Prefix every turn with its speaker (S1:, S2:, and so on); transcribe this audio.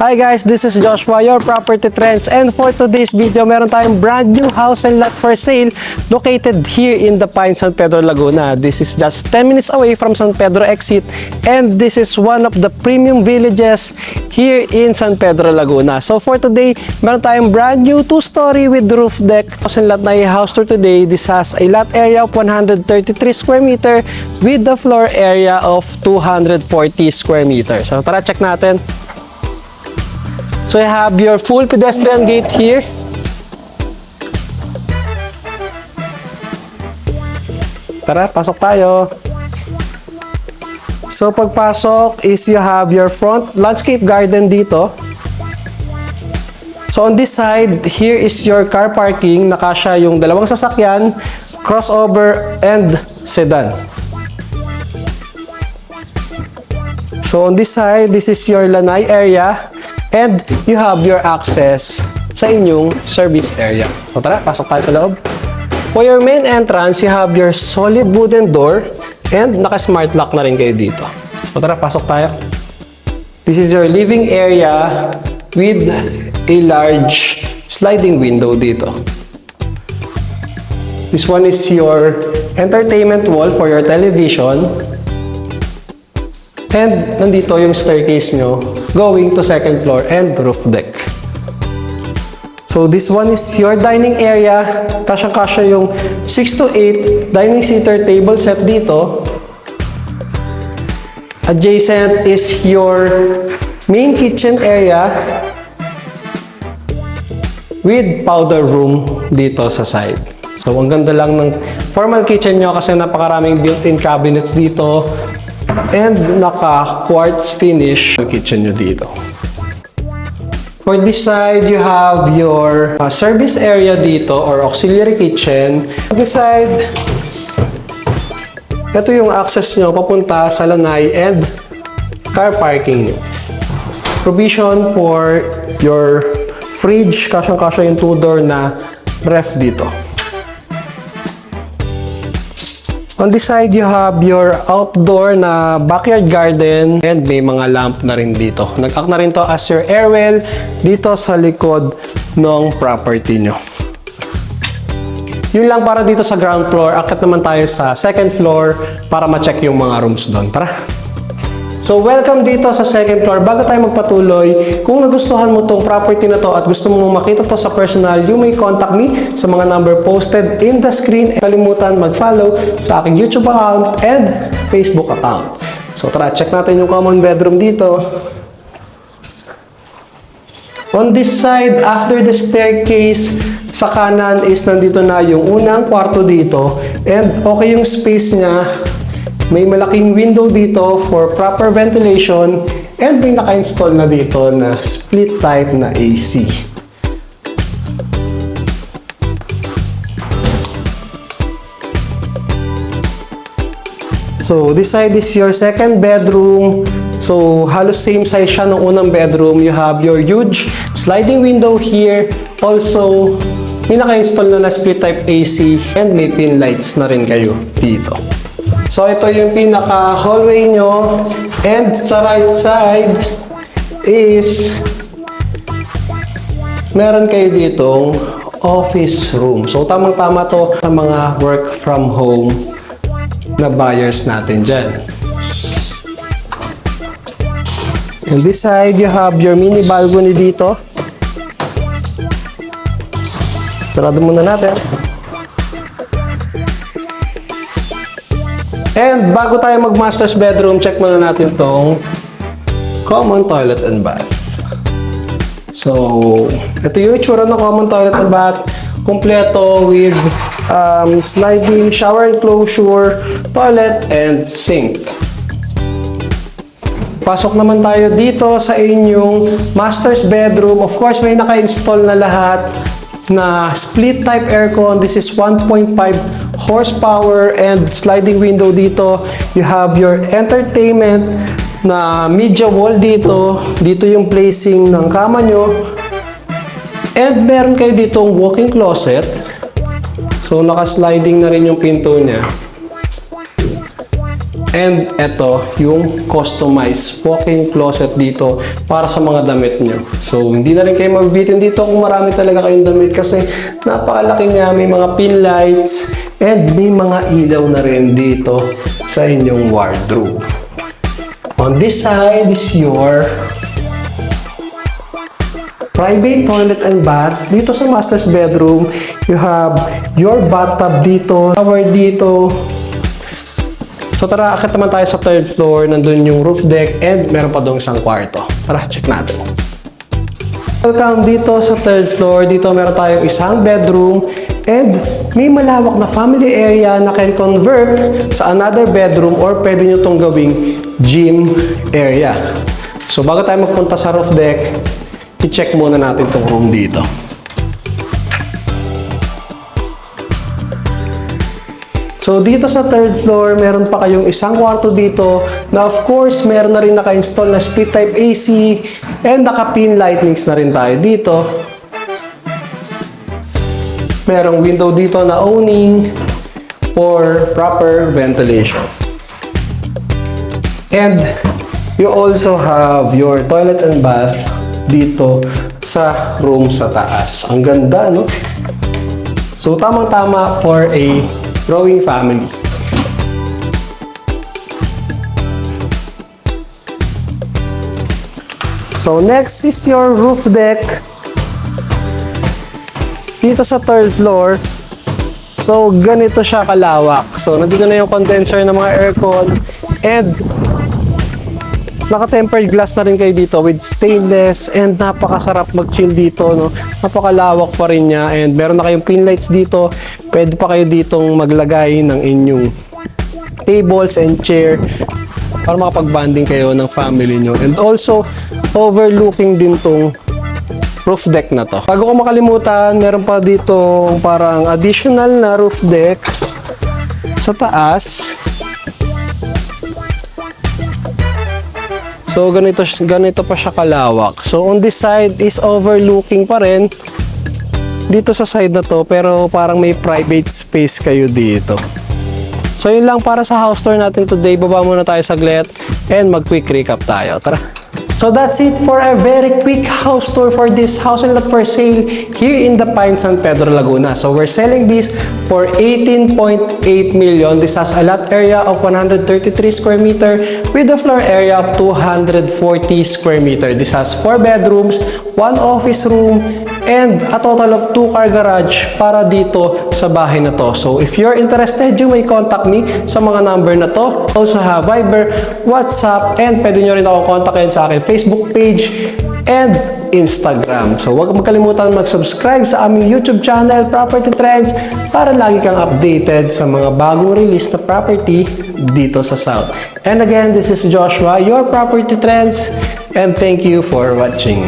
S1: Hi guys, this is Joshua, your Property Trends, and for today's video, meron tayong brand new house and lot for sale located here in the Pines, San Pedro, Laguna. This is just 10 minutes away from San Pedro exit, and this is one of the premium villages here in San Pedro, Laguna. So for today, meron tayong brand new 2-story with roof deck house and lot na i-house tour today. This has a lot area of 133 square meter with the floor area of 240 square meter. So tara, check natin. So you have your full pedestrian gate here. Tara, pasok tayo. So pagpasok is you have your front landscape garden dito. So on this side, here is your car parking. Nakasya yung dalawang sasakyan, crossover, and sedan. So on this side, this is your lanai area. And you have your access sa inyong service area. So tara, pasok tayo sa loob. For your main entrance, you have your solid wooden door and naka-smart lock na rin kayo dito. So tara, pasok tayo. This is your living area with a large sliding window dito. This one is your entertainment wall for your television. And nandito yung staircase nyo going to second floor and roof deck. So this one is your dining area. Kasyang-kasya yung 6 to 8 dining seater table set dito. Adjacent is your main kitchen area with powder room dito sa side. So ang ganda lang ng formal kitchen nyo kasi napakaraming built-in cabinets dito. And naka-quartz finish ang kitchen nyo dito. For this side, you have your service area dito or auxiliary kitchen. On this side, ito yung access nyo papunta sa lanai and car parking nyo. Provision for your fridge. Kasyang-kasya yung 2-door na ref dito. On this side, you have your outdoor na backyard garden and may mga lamp na rin dito. Nag-act na rin to as your air well dito sa likod ng property nyo. Yun lang para dito sa ground floor. Akit naman tayo sa second floor para ma-check yung mga rooms doon. Tara! So, welcome dito sa second floor. Bago tayo magpatuloy, kung nagustuhan mo tong property na to at gusto mo makita to sa personal, you may contact me sa mga number posted in the screen. Kalimutan mag-follow sa aking YouTube account and Facebook account. So, tara, check natin yung common bedroom dito. On this side, after the staircase, sa kanan is nandito na yung unang kwarto dito. And okay yung space niya. May malaking window dito for proper ventilation and may naka-install na dito na split type na AC. So this side is your second bedroom. So halos same size siya ng unang bedroom. You have your huge sliding window here. Also, may naka-install na split type AC and may pin lights na rin kayo dito. So, ito yung pinaka-hallway nyo. And sa right side is meron kayo ditong office room. So, tamang-tama to sa mga work from home na buyers natin dyan. And this side, you have your mini balcony dito. Sarado muna natin. And bago tayo mag-master's bedroom, check muna natin tong common toilet and bath. So, ito yung itsura ng common toilet and bath. Kompleto with sliding shower enclosure, toilet, and sink. Pasok naman tayo dito sa inyong master's bedroom. Of course, may naka-install na lahat na split type aircon. This is 1.5 horsepower and sliding window dito. You have your entertainment na media wall dito. Dito yung placing ng kama nyo. And meron kayo ditong walk-in closet. So naka-sliding na rin yung pinto niya. And ito, yung customized walk-in closet dito para sa mga damit nyo. So, hindi na rin kayo mabibitin dito kung marami talaga kayong damit kasi napakalaki niya. May mga pin lights and may mga ilaw na rin dito sa inyong wardrobe. On this side is your private toilet and bath. Dito sa master's bedroom, you have your bathtub dito, shower dito. So tara, akit naman tayo sa third floor. Nandun yung roof deck and meron pa doon isang kwarto. Tara, check natin. Welcome dito sa third floor. Dito meron tayong isang bedroom and may malawak na family area na can convert sa another bedroom or pwede nyo itong gawing gym area. So bago tayo magpunta sa roof deck, i-check muna natin itong room dito. So dito sa third floor, meron pa kayong isang kwarto dito na of course, meron na rin naka-install na split type AC and naka-pin lightnings na rin tayo dito. Merong window dito na awning for proper ventilation. And you also have your toilet and bath dito sa room sa taas. Ang ganda, no? So tamang-tama for a growing family. So next is your roof deck. Dito sa third floor. So ganito siya kalawak. So nandito na yung condenser ng mga aircon and naka-tempered glass na rin kayo dito with stainless and napakasarap mag-chill dito, no? Napakalawak pa rin niya and meron na kayong pin lights dito. Pwede pa kayo ditong maglagay ng inyong tables and chair para makapag-bonding kayo ng family nyo. And also, overlooking din tong roof deck na to. Bago ko makalimutan, meron pa dito parang additional na roof deck sa taas. So, ganito pa siya kalawak. So, on this side is overlooking pa rin dito sa side na to, pero parang may private space kayo dito. So, yun lang para sa house tour natin today. Baba muna tayo saglit and mag-quick recap tayo. Tara! So that's it for a very quick house tour for this house and lot for sale here in the Pines, San Pedro, Laguna. So we're selling this for 18.8 million. This has a lot area of 133 square meter with a floor area of 240 square meter. This has 4 bedrooms, 1 office room, and a total of 2 car garage para dito sa bahay na to. So if you're interested, you may contact me sa mga number na to. Also have Viber, WhatsApp, and pwede nyo rin ako kontakin sa aking Facebook page and Instagram. So huwag magkalimutan mag-subscribe sa aming YouTube channel, Property Trends, para lagi kang updated sa mga bagong release na property dito sa South. And again, this is Joshua, your Property Trends, and thank you for watching.